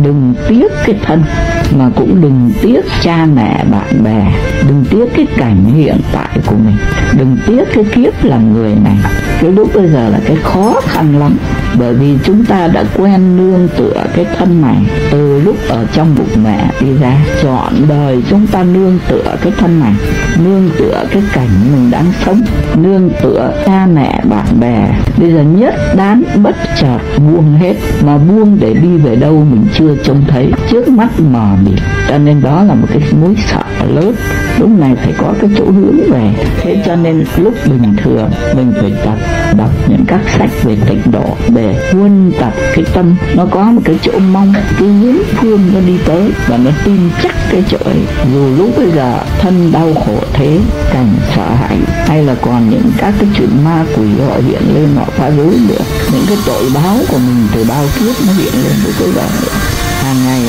đừng tiếc cái thân, mà cũng đừng tiếc cha mẹ bạn bè, đừng tiếc cái cảnh hiện tại của mình, đừng tiếc cái kiếp làm người này. Cái lúc bây giờ là cái khó khăn lắm, bởi vì chúng ta đã quen nương tựa cái thân này từ lúc ở trong bụng mẹ đi ra. Trọn đời chúng ta nương tựa cái thân này, nương tựa cái cảnh mình đang sống, nương tựa cha mẹ bạn bè. Bây giờ nhất đán bất chợt buông hết, mà buông để đi về đâu mình chưa trông thấy, trước mắt mờ mịt. Cho nên đó là một cái mối sợ lớn, lúc này phải có cái chỗ hướng về. Thế cho nên lúc bình thường mình phải đọc những các sách về tịnh độ để huân tập cái tâm nó có một cái chỗ mong, cái hướng phương nó đi tới, và nó tin chắc cái chỗ ấy. Dù lúc bây giờ thân đau khổ thế, cảnh sợ hãi, hay là còn những các cái chuyện ma quỷ họ hiện lên, họ phá rối nữa, những cái tội báo của mình từ bao kiếp nó hiện lên với cái giờ nữa. Hàng ngày